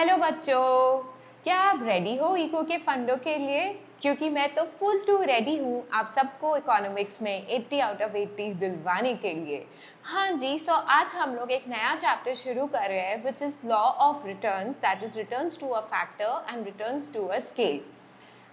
Hello बच्चों, क्या आप रेडी हो इको के फंडों के लिए? क्योंकि मैं तो फुल टू रेडी हूँ आप सबको इकोनॉमिक्स में 80 आउट ऑफ 80 दिलवाने के लिए। हाँ जी, सो आज हम लोग एक नया चैप्टर शुरू कर रहे हैं which is law of returns, that is returns to a factor and returns to a scale.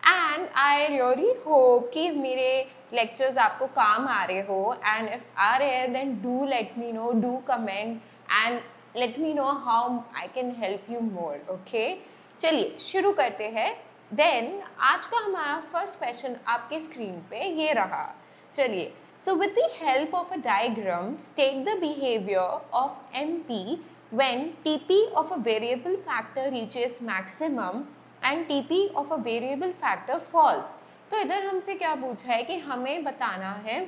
And I really hope कि मेरे लेक्चर्स आपको काम आ रहे हो, एंड इफ आ रहे हैं then do let me know, do comment and let me know how I can help you more. Okay, चलिए शुरू करते हैं। देन आज का हमारा फर्स्ट क्वेश्चन आपके स्क्रीन पे ये रहा। चलिए, so with the help of a diagram state the behavior of MP when TP of a variable factor reaches maximum and TP of a variable factor falls। तो इधर हमसे क्या पूछा है कि हमें बताना है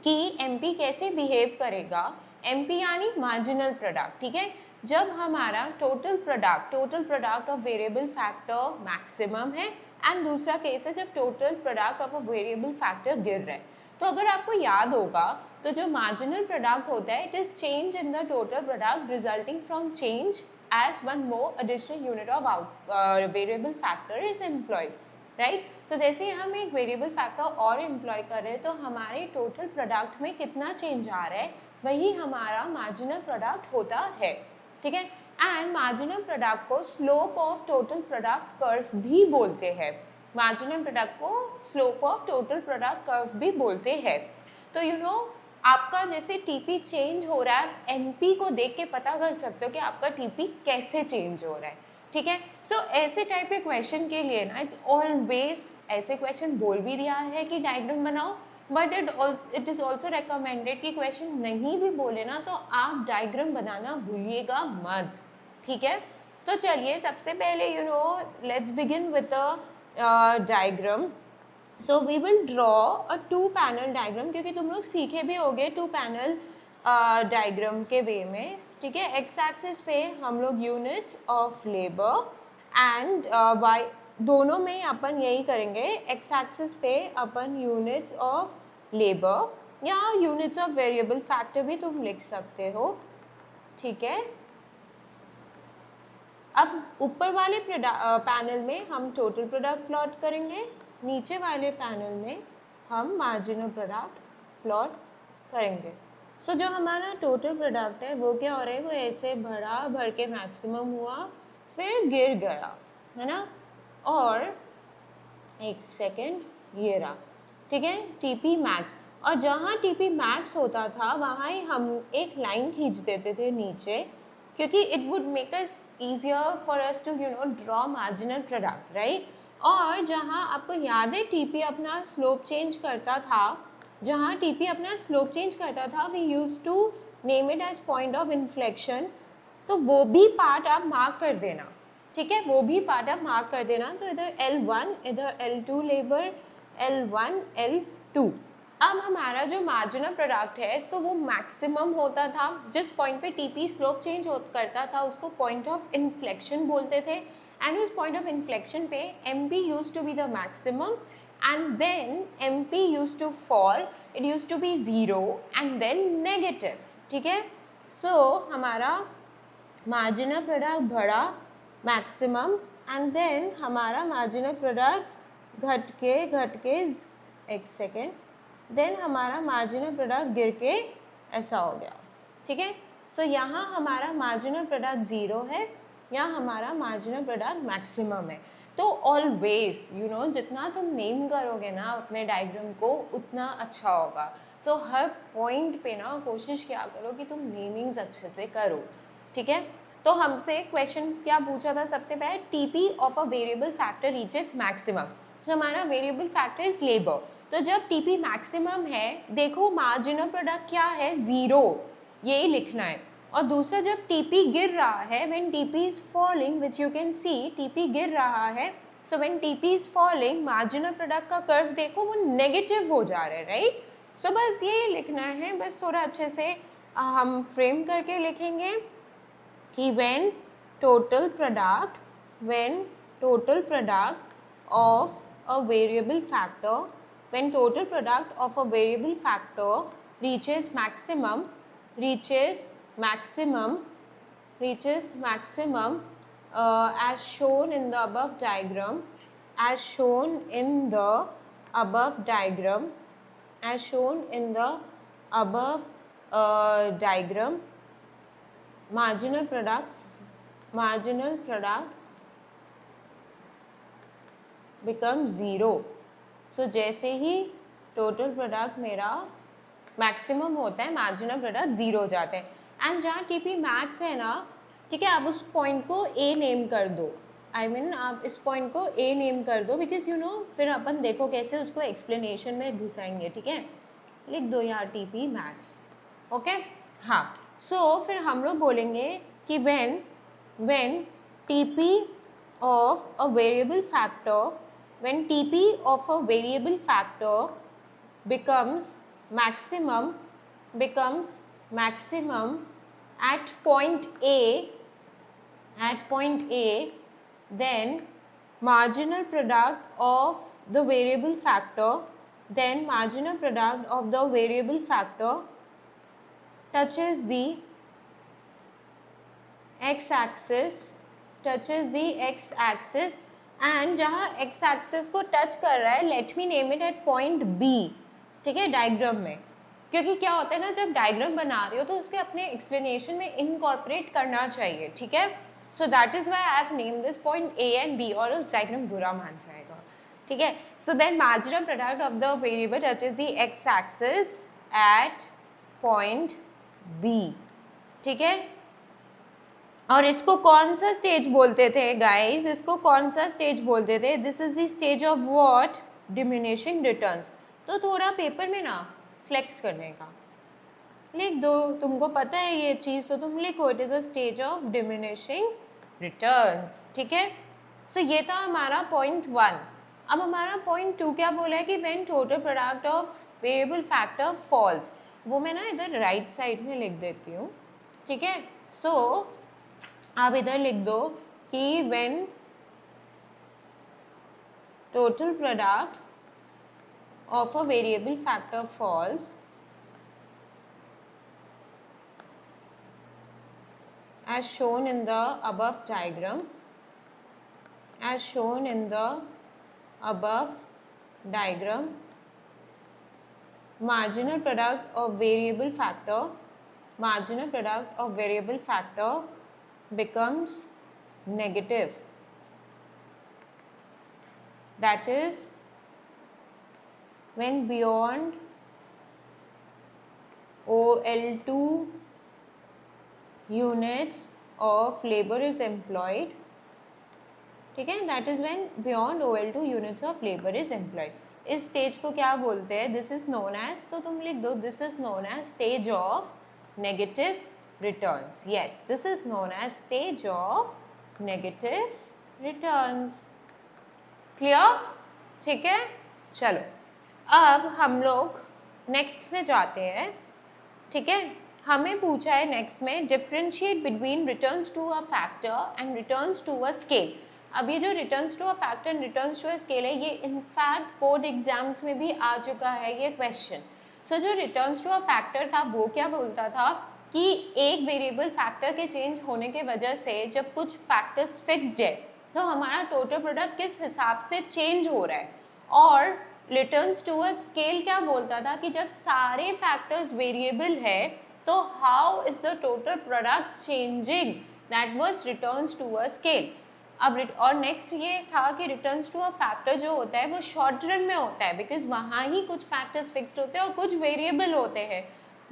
कि MP कैसे बिहेव करेगा। MP यानी मार्जिनल प्रोडक्ट, ठीक है, जब हमारा total product of variable factor maximum है, एंड दूसरा केस है जब total product of a variable factor गिर रहा है। तो अगर आपको याद होगा तो जो मार्जिनल प्रोडक्ट होता है it is change in the total product resulting from change as one more additional unit of variable factor is employed, right. तो जैसे हम एक वेरिएबल फैक्टर और एम्प्लॉय कर रहे हैं तो हमारे टोटल प्रोडक्ट में कितना चेंज आ रहा है वही हमारा मार्जिनल प्रोडक्ट होता है, ठीक है। एंड मार्जिनल प्रोडक्ट को slope of total product curve भी बोलते हैं। मार्जिनल प्रोडक्ट को slope of total product curve भी बोलते हैं। तो यू नो आपका जैसे टीपी चेंज हो रहा है, एमपी को देख के पता कर सकते हो कि आपका टीपी कैसे चेंज हो रहा है, ठीक है। सो ऐसे टाइप के क्वेश्चन के लिए ना इट्स ऑलवेज, ऐसे क्वेश्चन बोल भी दिया है कि डायग्राम बनाओ, but it is also recommended कि क्वेश्चन नहीं भी बोले ना तो आप डायग्राम बनाना भूलिएगा मत, ठीक है। तो चलिए सबसे पहले let's begin with diagram. So we will draw a two panel diagram, क्योंकि तुम लोग सीखे भी होगे टू पैनल डायग्राम के वे में, ठीक है। एक्स एक्सिस पे हम लोग units of labour and Y दोनों में अपन यही करेंगे। एक्स एक्सिस पे अपन यूनिट्स ऑफ लेबर या यूनिट्स ऑफ वेरिएबल फैक्टर भी तुम लिख सकते हो, ठीक है। अब ऊपर वाले पैनल में हम टोटल प्रोडक्ट प्लॉट करेंगे, नीचे वाले पैनल में हम मार्जिनल प्रोडक्ट प्लॉट करेंगे। सो जो हमारा टोटल प्रोडक्ट है वो क्या हो रहा है, वो ऐसे भर के मैक्सिमम हुआ फिर गिर गया, है ना। और एक सेकेंड ये रहा, ठीक है, टीपी मैक्स। और जहाँ टीपी मैक्स होता था वहाँ ही हम एक लाइन खींच देते थे नीचे, क्योंकि it would make us easier for us to draw marginal product, right. और जहाँ आपको याद है टीपी अपना स्लोप चेंज करता था, जहाँ टीपी अपना स्लोप चेंज करता था we use to name it as point of inflection. तो वो भी पार्ट आप मार्क कर देना, ठीक है, वो भी पार्ट आप मार्क कर देना। तो इधर L1 इधर L2 लेबर, L1 L2। अब हमारा जो मार्जिनल प्रोडक्ट है सो वो मैक्सिमम होता था, जिस पॉइंट पे टीपी स्लोप चेंज करता था उसको पॉइंट ऑफ इन्फ्लेक्शन बोलते थे। एंड उस पॉइंट ऑफ इन्फ्लेक्शन पे MP use to be the maximum and then MP use to fall, it use to be 0 and then negative, ठीक है। सो हमारा मार्जिनल प्रोडक्ट बढ़ा मैक्सिमम एंड देन हमारा marginal product घट के एक सेकेंड, देन हमारा मार्जिनल प्रोडक्ट गिर के ऐसा हो गया, ठीक है। सो यहाँ हमारा मार्जिनल प्रोडक्ट 0 है, यहाँ हमारा मार्जिनल प्रोडक्ट मैक्सिमम है। तो ऑलवेज जितना तुम नेम करोगे ना अपने डायग्राम को उतना अच्छा होगा। सो हर पॉइंट पे ना कोशिश क्या करो कि तुम नेमिंग्स अच्छे से करो, ठीक है। तो हमसे क्वेश्चन क्या पूछा था सबसे पहले, TP of a variable factor reaches maximum. तो हमारा वेरिएबल फैक्टर इज लेबर। तो जब टीपी मैक्सिमम है, देखो मार्जिनल प्रोडक्ट क्या है 0, ये लिखना है। और दूसरा जब टीपी गिर रहा है, when TP is falling, which you can see TP गिर रहा है, so when TP is falling marginal product का कर्व देखो वो नेगेटिव हो जा रहा है, राइट। सो बस ये लिखना है, बस थोड़ा अच्छे से हम फ्रेम करके लिखेंगे कि when total product of a variable factor reaches maximum as shown in the above diagram, as shown in the above diagram, as shown in the above diagram, marginal product becomes 0. So जैसे ही total product मेरा maximum होता है, marginal product 0 हो जाते हैं. And जहाँ TP max है ना, ठीक है, आप उस पॉइंट को ए नेम कर दो. आई मीन आप इस पॉइंट को ए नेम कर दो, बिकॉज यू नो फिर अपन देखो कैसे उसको एक्सप्लेनेशन में घुसाएंगे. ठीक है, लिख दो यहाँ टीपी मैक्स. ओके, हाँ. सो फिर हम लोग बोलेंगे कि when TP of a variable factor, when TP of a variable factor becomes maximum at point A, then marginal product of the variable factor, touches the x-axis, and जहाँ x-axis को touch कर रहा है, let me name it at point B. ठीक है, diagram में, क्योंकि क्या होता है ना, जब डायग्राम बना रहे हो तो उसके अपने एक्सप्लेनेशन में इनकॉर्पोरेट करना चाहिए. ठीक है, so that is why I have named this point A and B, और उस डायग्राम बुरा मान जाएगा. ठीक है, so then marginal product of the variable touches the x axis at point B. ठीक है, और इसको कौन सा स्टेज बोलते थे गाइस? इसको कौन सा स्टेज बोलते थे? This is the stage of what? Diminishing returns. तो थोड़ा पेपर में ना फ्लेक्स करने का लिख दो. तुमको पता है ये चीज़ तो तुम लिखो, it is a stage of diminishing returns. ठीक है, सो ये था हमारा पॉइंट 1. अब हमारा पॉइंट 2 क्या बोला है कि when total product of variable factor falls. वो मैं ना इधर राइट साइड में लिख देती हूँ. ठीक है, सो आप इधर लिख दो कि when total product of a variable factor falls, as shown in the above diagram, marginal product of variable factor becomes negative. That is, when beyond OL2 units of labor is employed. ठीक है, that is when beyond OL2 units of labor is employed. इस stage को क्या बोलते हैं? This is known as, तो तुम लिख दो this is known as stage of negative returns. Yes, this is known as stage of negative returns. Clear? ठीक है, चलो अब हम लोग नेक्स्ट में जाते हैं. ठीक है, हमें पूछा है नेक्स्ट में differentiate between returns to a factor and returns to a scale. अब ये जो returns to a factor and returns to a scale है, ये इनफैक्ट बोर्ड एग्जाम्स में भी आ चुका है ये क्वेश्चन. सो जो रिटर्न्स टू अ फैक्टर था वो क्या बोलता था कि एक वेरिएबल फैक्टर के चेंज होने के वजह से जब कुछ फैक्टर्स फिक्स्ड है तो हमारा टोटल प्रोडक्ट किस हिसाब से चेंज हो रहा है. और रिटर्न्स टू अ स्केल क्या बोलता था कि जब सारे फैक्टर्स वेरिएबल है तो how is the total product changing. That was returns to a scale. अब और नेक्स्ट ये था कि रिटर्न्स टू अ फैक्टर जो होता है वो शॉर्ट रन में होता है, बिकॉज वहाँ ही कुछ फैक्टर्स फिक्स्ड होते हैं और कुछ वेरिएबल होते हैं.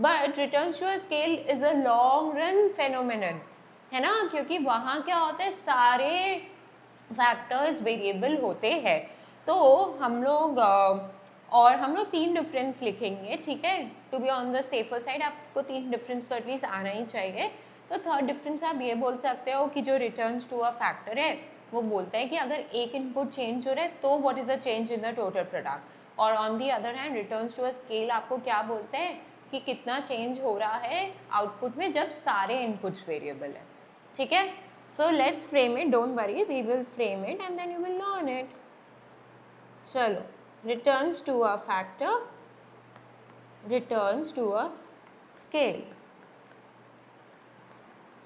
But returns to a scale is a long run phenomenon, है ना, क्योंकि वहाँ क्या होता है सारे फैक्टर्स वेरिएबल होते हैं. तो हम लोग तीन डिफरेंस लिखेंगे. ठीक है, to be on the safer side आपको तीन डिफरेंस तो एटलीस्ट आना ही चाहिए. तो थर्ड डिफरेंस आप ये बोल सकते हो कि जो रिटर्न्स टू अ फैक्टर है वो बोलता है कि अगर एक इनपुट चेंज हो रहा है तो what is the change in the total product. और on the other hand returns to a scale आपको क्या बोलते हैं कि कितना चेंज हो रहा है आउटपुट में जब सारे इनपुट्स वेरिएबल है. ठीक है, so let's frame it, don't worry, we will frame it and then you will learn it. चलो, returns to a factor, returns to a scale.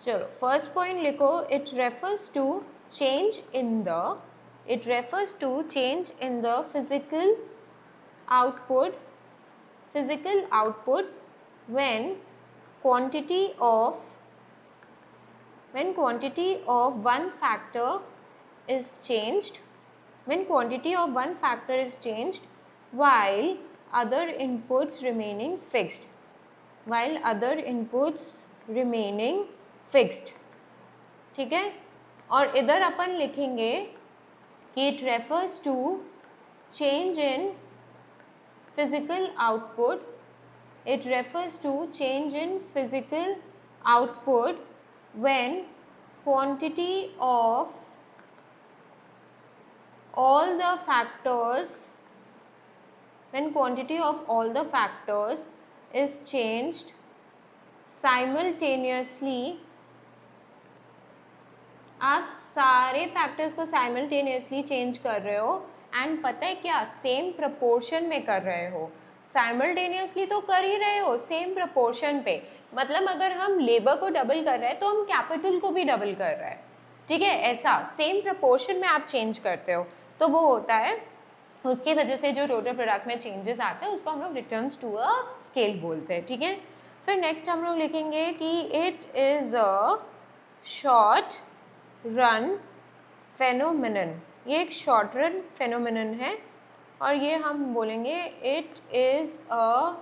चलो फर्स्ट पॉइंट लिखो, it refers to change in the physical output when quantity of one factor is changed while other inputs remaining fixed. ठीक है, और इधर अपन लिखेंगे कि it refers to change in physical output when quantity of all the factors is changed simultaneously. आप सारे factors को simultaneously change कर रहे हो एंड पता है क्या, सेम प्रपोर्शन में कर रहे हो. साइमल्टेनियसली तो कर ही रहे हो, सेम प्रपोर्शन पे. मतलब अगर हम लेबर को डबल कर रहे हैं तो हम कैपिटल को भी डबल कर रहे हैं. ठीक है, ऐसा सेम प्रपोर्शन में आप चेंज करते हो तो वो होता है, उसकी वजह से जो टोटल प्रोडक्ट में चेंजेस आते हैं उसको हम लोग रिटर्न्स टू अ स्केल बोलते हैं. ठीक है, फिर नेक्स्ट हम लोग लिखेंगे कि it is a short run phenomenon. ये एक शॉर्ट रन फेनोमेनन है. और ये हम बोलेंगे it is a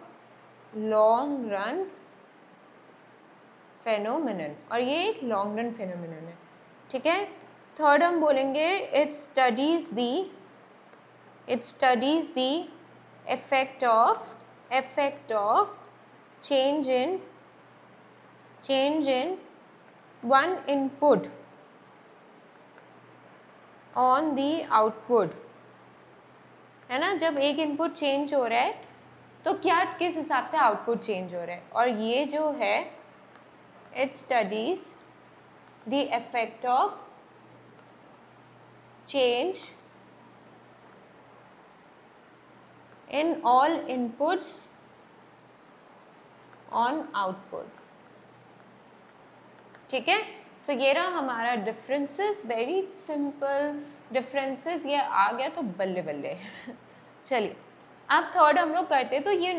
long run phenomenon, और ये एक लॉन्ग रन फेनोमेनन है. ठीक है, थर्ड हम बोलेंगे it studies the effect of change in one input on the output. है ना, जब एक इनपुट चेंज हो रहा है तो क्या किस हिसाब से आउटपुट चेंज हो रहा है. और ये जो है it studies the effect of change in all inputs on output. ठीक है, सो ये रहा हमारा डिफरेंसेस, वेरी सिंपल डिफरेंसेस. ये आ गया तो बल्ले बल्ले. चलिए अब थर्ड हम लोग करते हैं. तो ये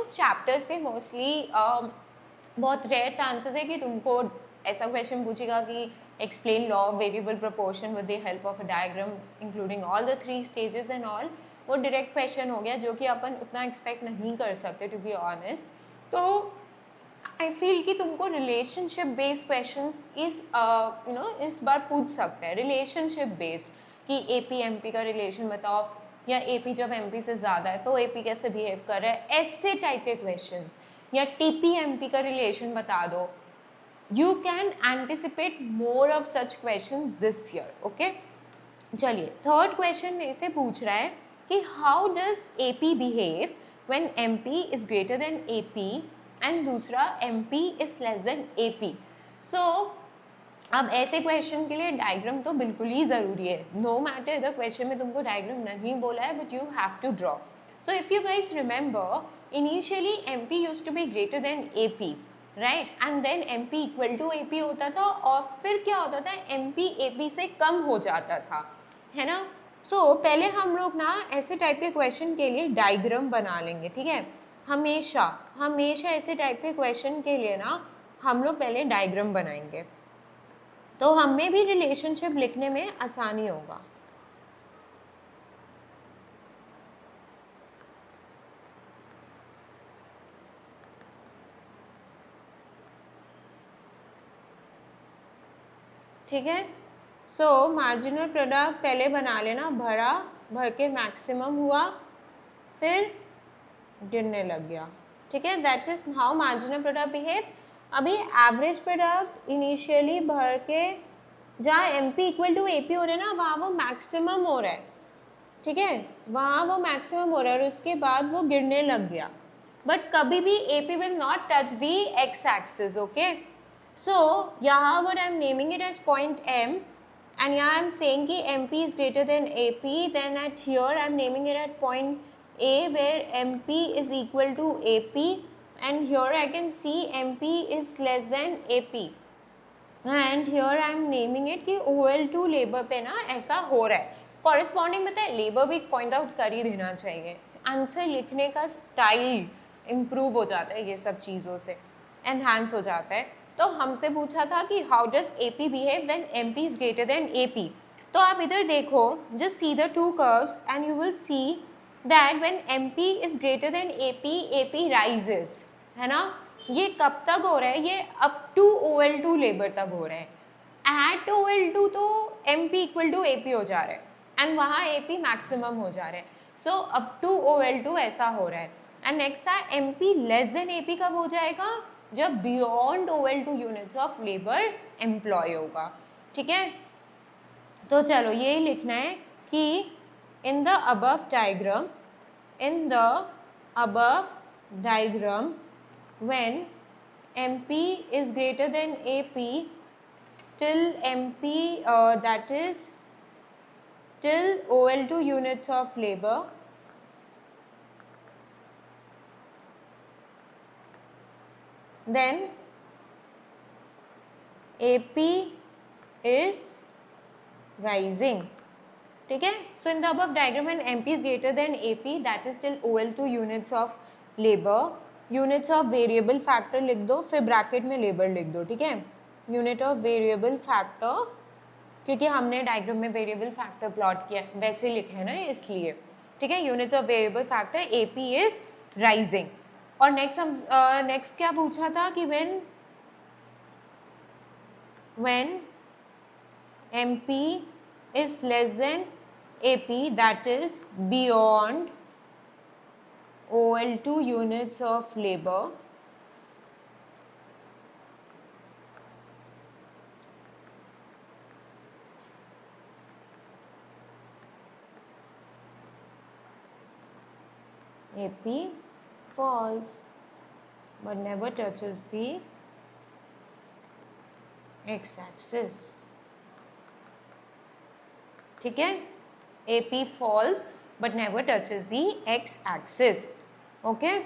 इस चैप्टर से मोस्टली बहुत रेयर चांसेस है कि तुमको ऐसा क्वेश्चन पूछेगा कि explain law of variable proportion with the help of a diagram including all the 3 stages and all. वो डायरेक्ट क्वेश्चन हो गया जो कि अपन उतना एक्सपेक्ट नहीं कर सकते टू बी ऑनेस्ट. तो आई फील कि तुमको रिलेशनशिप बेस्ड क्वेश्चंस इस बार पूछ सकते हैं. रिलेशनशिप बेस्ड कि AP MP का रिलेशन बताओ, या AP जब MP से ज़्यादा है तो AP कैसे बिहेव कर रहा है, ऐसे टाइप के क्वेश्चंस. या TP MP का रिलेशन बता दो. You can anticipate more of such question this year. Okay, चलिए थर्ड क्वेश्चन में से पूछ रहा है कि how does AP behave when MP is greater than AP and दूसरा MP is less than AP. सो अब ऐसे क्वेश्चन के लिए डायग्राम तो बिल्कुल ही ज़रूरी है. नो मैटर द क्वेश्चन में तुमको डायग्राम नहीं बोला है, but you have to draw. So if you guys remember, initially MP use to be greater than AP, right, and then MP equal to AP होता था, और फिर क्या होता था, MP AP से कम हो जाता था, है ना. सो पहले हम लोग ना ऐसे टाइप के क्वेश्चन के लिए डायग्राम बना लेंगे. ठीक है, हमेशा ऐसे टाइप के क्वेश्चन के लिए ना हम लोग पहले डायग्राम बनाएंगे, तो हमें भी रिलेशनशिप लिखने में आसानी होगा. ठीक है, सो मार्जिनल प्रोडक्ट पहले बना लेना. भर के मैक्सिमम हुआ, फिर गिरने लग गया. ठीक है, that is how marginal product behaves. अभी एवरेज प्रोडक्ट इनिशियली भर के जहाँ MP इक्वल टू AP हो रहा है ना, वहाँ वो मैक्सिमम हो रहा है. ठीक है, वहाँ वो मैक्सिमम हो रहा है और उसके बाद वो गिरने लग गया. बट कभी भी AP will not touch the x axis. Okay, so यहाँ what I am naming it as point M, and यहाँ I am saying कि MP is greater than AP. Then at here I am naming it at point A where MP is equal to AP, and here I can see MP is less than AP. And here I am naming it कि OL2 labour पे ना ऐसा हो रहा है। Corresponding पता है labour भी पॉइंट आउट कर ही देना चाहिए। आंसर लिखने का स्टाइल इम्प्रूव हो जाता है ये सब चीज़ों से, एनहांस हो जाता है। तो हमसे पूछा था कि how does AP behave when MP is greater than AP। तो आप इधर देखो, just see the two curves and you will see that when MP is greater than AP, AP rises, है ना। ये कब तक हो रहा है, ये अप टू OL2 लेबर तक हो रहा है। एट OL2 तो MP इक्वल टू AP हो जा रहा है एंड वहाँ AP मैक्सिमम हो जा रहा है। सो अप टू OL2 ऐसा हो रहा है। एंड नेक्स्ट था MP लेस देन AP कब हो जाएगा, जब beyond OL2 units of labour employ होगा। ठीक है, तो चलो यही लिखना है कि in the above diagram, in the above diagram when MP is greater than AP till MP that is till OL2 units of labor then AP is rising. ठीक है, so in the above diagram when MP is greater than AP that is till OL2 units of labor, units of variable factor लिख दो, फिर bracket में labour लिख दो। ठीक है, यूनिट ऑफ वेरिएबल फैक्टर, क्योंकि हमने डायग्राम में वेरिएबल फैक्टर प्लॉट किया वैसे लिखे है ना इसलिए। ठीक है, units of variable factor AP is rising. और नेक्स्ट हम नेक्स्ट क्या पूछा था कि when MP is less than AP that is beyond OL2 units of labor AP falls but never touches the x-axis. ठीक है, AP falls but never touches the x-axis. Okay,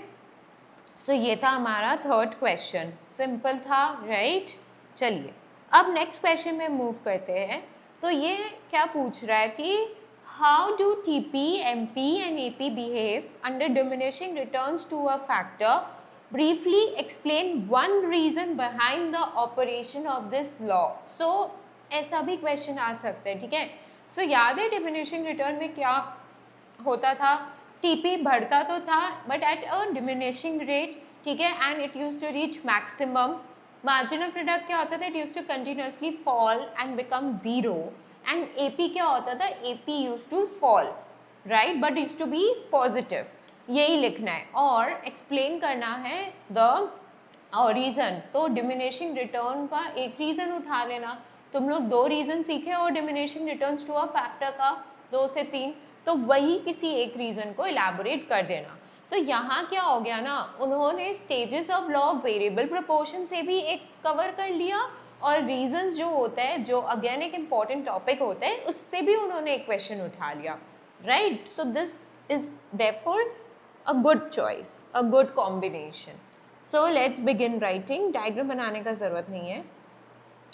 so ये था हमारा थर्ड क्वेश्चन, सिंपल था right. चलिए अब next question में move करते हैं। तो ये क्या पूछ रहा है कि how do TP, MP and AP behave under diminishing returns to a factor, briefly explain one reason behind the operation of this law. so ऐसा भी क्वेश्चन आ सकता है। ठीक है, सो याद है डिमिनिशिंग रिटर्न में क्या होता था, TP बढ़ता तो था but at a diminishing rate. ठीक है, and it use to reach maximum. Marginal product क्या होता था, it use to continuously fall and become zero. And AP क्या होता था, AP use to fall right but use to be positive. यही लिखना है और एक्सप्लेन करना है द रीज़न। तो डिमिनिशिंग रिटर्न का एक रीज़न उठा लेना। तुम लोग दो रीज़न सीखे और diminishing returns to a factor का 2 से 3, तो वही किसी एक रीज़न को इलैबोरेट कर देना। सो यहाँ क्या हो गया ना, उन्होंने stages of law of variable proportion से भी एक कवर कर लिया और रीजंस जो होता है, जो अगेन एक इम्पॉर्टेंट टॉपिक होता है, उससे भी उन्होंने एक क्वेश्चन उठा लिया right. So this is therefore a good choice, a good combination. So let's begin writing. Diagram बनाने का ज़रूरत नहीं है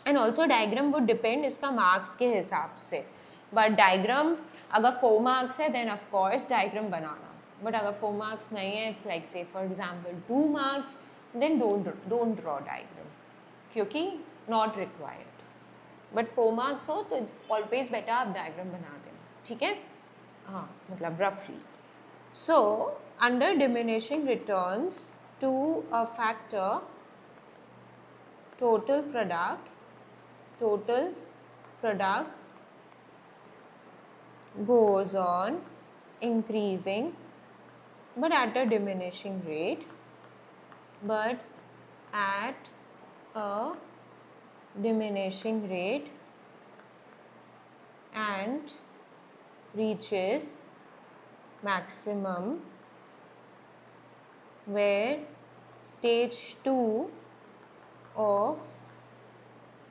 and also diagram would depend इसका मार्क्स के हिसाब से। बट डायग्राम अगर 4 मार्क्स है देन ऑफ कोर्स डायग्राम बनाना, बट अगर 4 मार्क्स नहीं है, it's like say for example 2 marks, then don't draw diagram क्योंकि नॉट रिक्वायर्ड। बट 4 मार्क्स हो तो ऑलवेज बेटर आप डायग्राम बना देना। ठीक है, हाँ मतलब रफली। So under diminishing returns to a factor, total product goes on increasing but at a diminishing rate, and reaches maximum where stage 2 of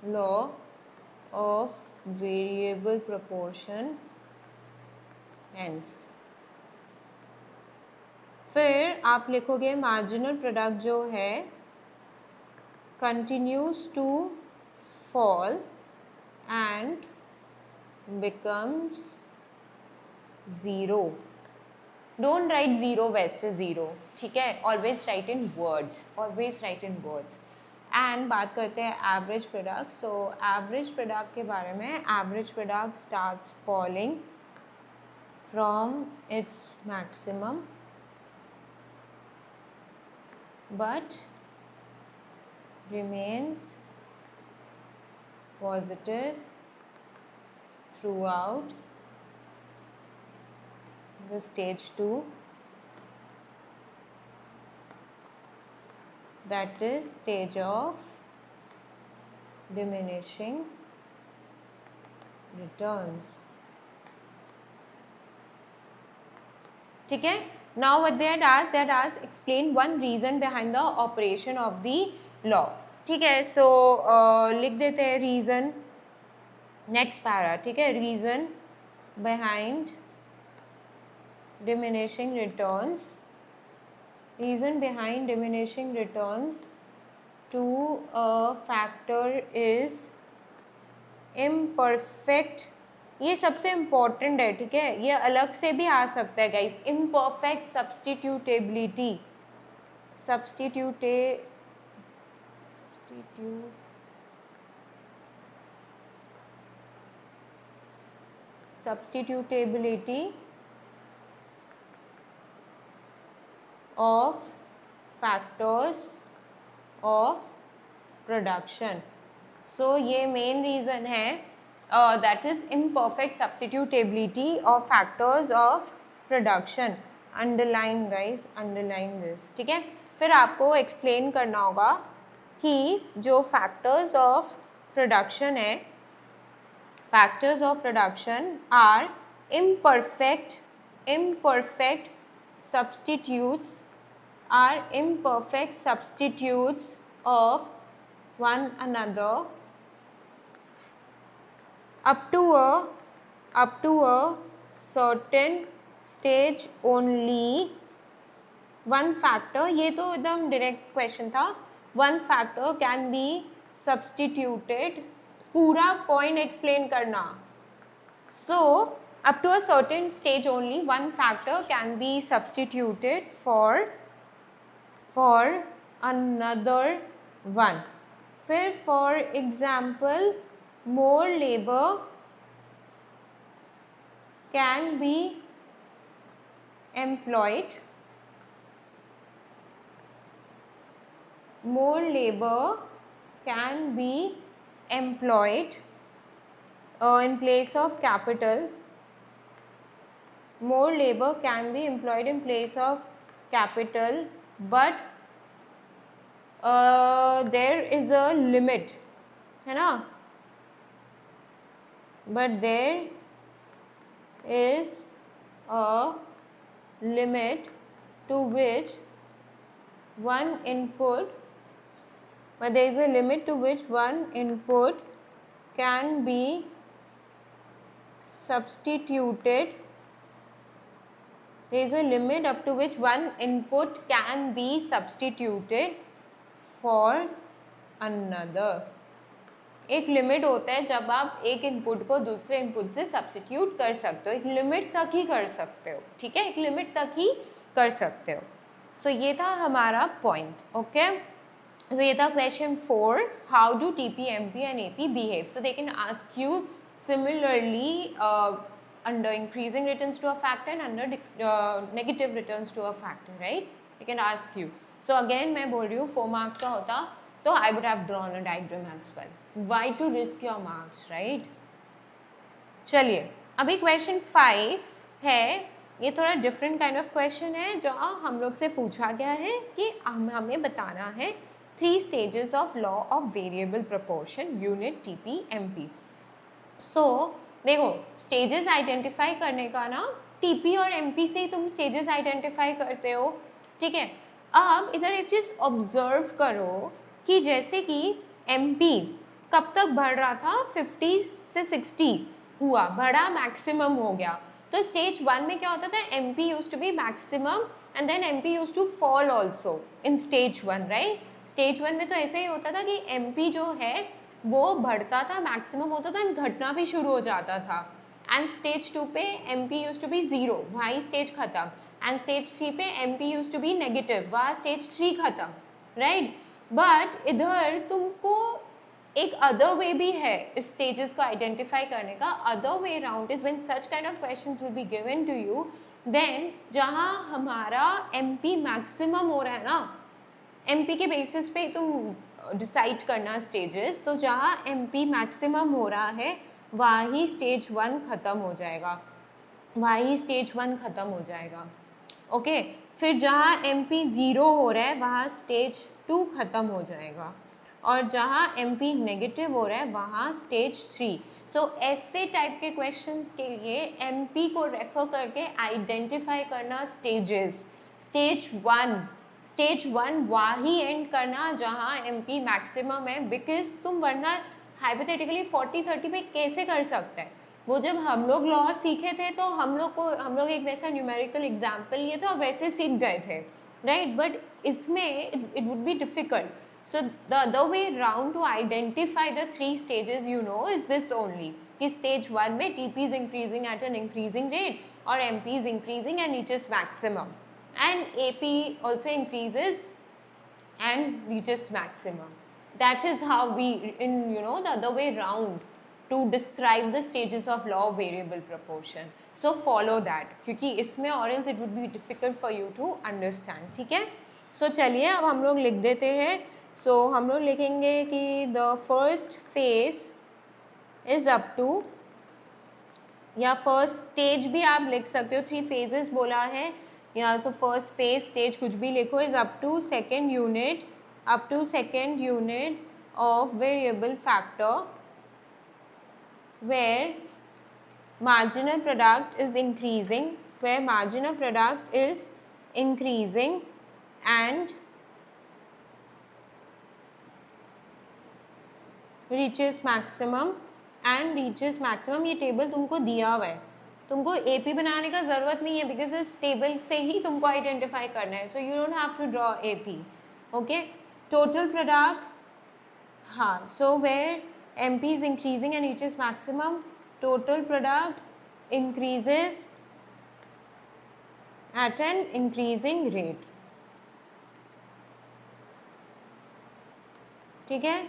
law of variable proportion ends। फिर आप लिखोगे मार्जिनल प्रोडक्ट जो है continues to fall and becomes zero. Don't write zero वैसे zero, ठीक है? Always write in words. Always write in words. And बात करते हैं average product. So average product के बारे में, average product starts falling from its maximum, but remains positive throughout the stage 2, that is stage of diminishing returns. ठीक है? Now what they had asked, explain one reason behind the operation of the law. ठीक है? So लिख देते हैं reason, next para, ठीक है? Reason behind diminishing returns. Reason behind diminishing returns to a factor is imperfect. ये सबसे important है, ठीक है? ये अलग से भी आ सकता है guys. Imperfect substitutability, substitutability of factors of production. So ये मेन रीज़न है, that is imperfect substitutability of factors of production. Underline guys, underline this, ठीक है? फिर आपको explain करना होगा कि जो factors of production है, factors of production are imperfect substitutes, are imperfect substitutes of one another up to a certain stage only. One factor, ये तो एकदम direct question था. One factor can be substituted. पूरा point explain करना. So up to a certain stage only, one factor can be substituted for another one. फिर for example, more labor can be employed. More labor can be employed in place of capital. More labor can be employed in place of capital, but there is a limit, है ना? But there is a limit to which one input can be substituted. There is a limit up to which one input can be substituted for another. एक limit होता है जब आप एक input को दूसरे इनपुट से सब्स्टिट्यूट कर सकते हो. एक लिमिट तक ही कर सकते हो, ठीक है? एक लिमिट तक ही कर सकते हो. सो ये था हमारा पॉइंट. ओके, तो ये था question 4. How do TP, MP and AP behave? So they can ask you similarly under increasing returns to a factor and under negative returns to a factor, right? They can ask you. So again मैं बोल रही हूँ 4 marks का होता तो I would have drawn a diagram as well. Why to risk your marks, right? चलिए अभी question 5 है. ये थोड़ा डिफरेंट काइंड ऑफ क्वेश्चन है जो हम लोग से पूछा गया है कि हमें बताना है 3 stages of law of variable proportion, unit, TP, MP. So देखो स्टेजेस आइडेंटिफाई करने का ना टीपी और एमपी से ही तुम स्टेजेस आइडेंटिफाई करते हो, ठीक है? अब इधर एक चीज़ ऑब्जर्व करो कि जैसे कि एमपी कब तक बढ़ रहा था, 50 से 60 हुआ, बढ़ा, मैक्सिमम हो गया. तो स्टेज 1 में क्या होता था, MP used to be maximum and then MP used to fall also in stage 1, right? Stage 1 में तो ऐसे ही होता था कि एमपी जो है वो बढ़ता था, मैक्सिमम होता था एंड घटना भी शुरू हो जाता था. एंड स्टेज 2 पे MP यूज टू बी 0, वहाँ स्टेज खत्म. एंड स्टेज 3 पे MP use to be negative, वहाँ स्टेज 3 खत्म, राइट. बट इधर तुमको एक अदर वे भी है इस स्टेजेस को आइडेंटिफाई करने का. Other way around is when such kind of questions will be given to you, then जहाँ हमारा MP मैक्सिमम हो रहा है ना, MP के बेसिस पे तुम डिसाइड करना स्टेजेस, तो जहाँ MP मैक्सिमम हो रहा है वहाँ ही स्टेज 1 खत्म हो जाएगा, वहाँ ही स्टेज 1 खत्म हो जाएगा. ओके, फिर जहाँ MP 0 हो रहा है वहाँ स्टेज 2 खत्म हो जाएगा, और जहाँ MP नेगेटिव हो रहा है वहाँ स्टेज 3. सो ऐसे टाइप के क्वेश्चंस के लिए MP को रेफर करके आइडेंटिफाई करना स्टेजेस. स्टेज 1 वहाँ ही एंड करना जहाँ MP मैक्सिमम है, बिकॉज तुम वरना हाइपोथेटिकली 40-30 पे कैसे कर सकते हैं. वो जब हम लोग लॉ सीखे थे तो हम लोग एक वैसा न्यूमेरिकल एग्जाम्पल लिए थे और वैसे सीख गए थे, राइट. बट इसमें it would be difficult. So the other way round to identify the 3 stages you know is this only, कि स्टेज 1 में TP is increasing at an increasing rate और MP is increasing and reaches maximum, and AP also increases and reaches maximum. That is how we, in the other way round, to describe the stages of law of variable proportion. So follow that, क्योंकि इसमें or else it would be difficult for you to understand. ठीक है. So चलिए अब हम लोग लिख देते हैं. So हम लोग लिखेंगे कि the first phase is up to, या फर्स्ट स्टेज भी आप लिख सकते हो, 3 phases बोला है, या तो फर्स्ट फेज स्टेज कुछ भी लिखो, is up to second unit of variable factor where marginal product is increasing, and reaches maximum. ये टेबल तुमको दिया हुआ है, तुमको AP बनाने का ज़रूरत नहीं है, बिकॉज इस टेबल से ही तुमको आइडेंटिफाई करना है. So you don't have to draw AP. Okay, total product, हाँ. So where MP is increasing and reaches maximum, total product increases at an increasing rate. ठीक है.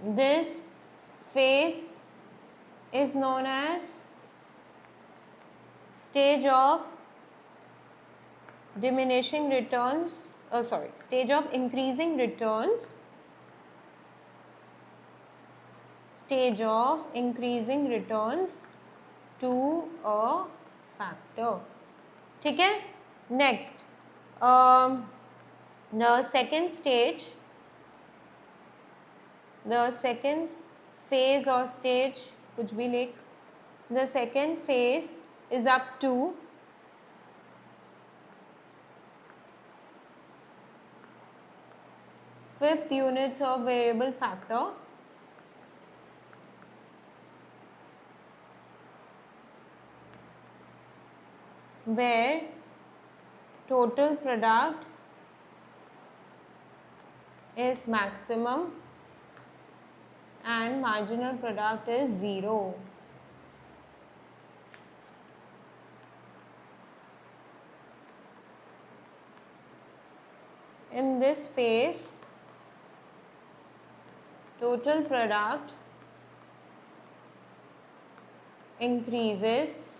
This phase is known as stage of diminishing returns, stage of increasing returns, to a factor. ठीक है. Next, the second phase or stage, कुछ भी लिख. The second phase is up to fifth units of variable factor where total product is maximum and marginal product is 0. In this phase, total product increases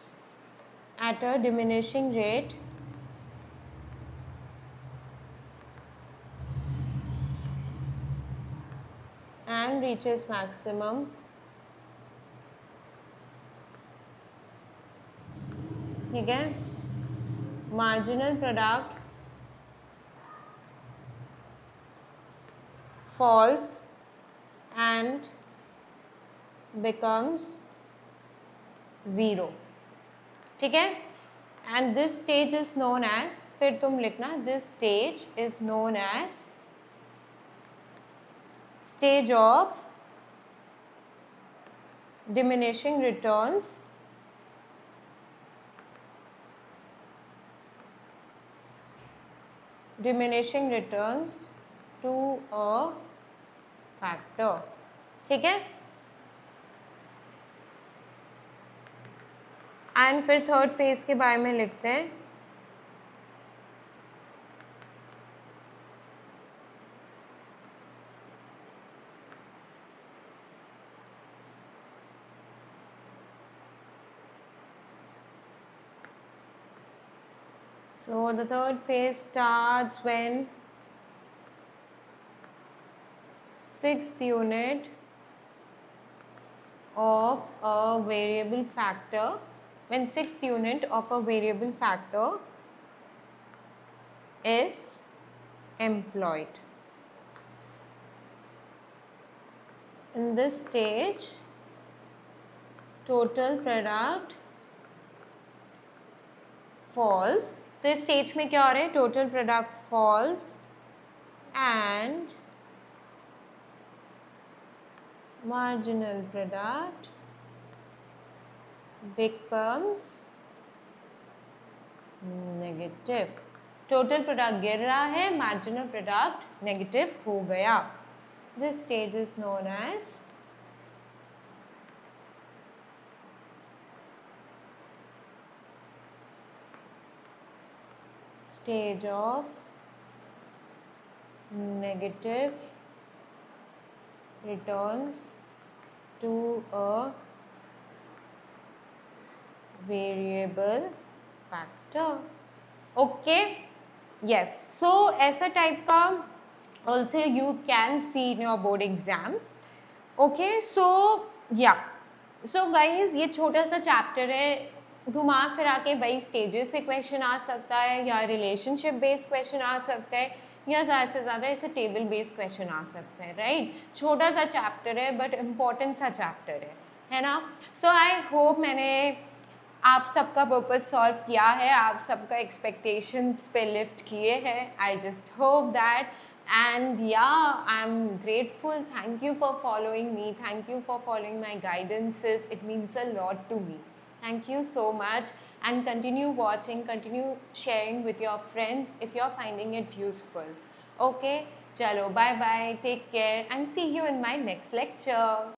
at a diminishing rate and reaches maximum. ठीक है. Marginal product falls and becomes 0. ठीक है. And this stage is known as, फिर तुम लिखना, this stage is known as stage of diminishing returns to a factor. ठीक है। And फिर थर्ड फेज के बारे में लिखते हैं। So the third phase starts when sixth unit of a variable factor, when sixth unit of a variable factor is employed. In this stage, total product falls. तो इस स्टेज में क्या हो रहा है? Total product falls and marginal product becomes negative. Total product गिर रहा है, मार्जिनल प्रोडक्ट नेगेटिव हो गया। This stage is known as stage of negative returns to a variable factor. Okay, yes, so ऐसा टाइप का also you can see in your board exam. Okay, so yeah, so guys ये छोटा सा chapter है, घुमा फिरा के वही स्टेजेस से क्वेश्चन आ सकता है, या रिलेशनशिप बेस्ड क्वेश्चन आ सकता है, या ज़्यादा से ज़्यादा ऐसे टेबल बेस्ड क्वेश्चन आ सकते हैं, राइट। छोटा सा चैप्टर है बट इम्पॉर्टेंट सा चैप्टर है ना। सो आई होप मैंने आप सबका पर्पस सॉल्व किया है, आप सबका एक्सपेक्टेशंस पे लिफ्ट किए हैं। I just hope that, and yeah, I'm grateful. Thank you for following me, thank you for following my guidances. It means a lot to me. Thank you so much, and continue watching, continue sharing with your friends if you're finding it useful. Okay, chalo, bye bye, take care, and see you in my next lecture.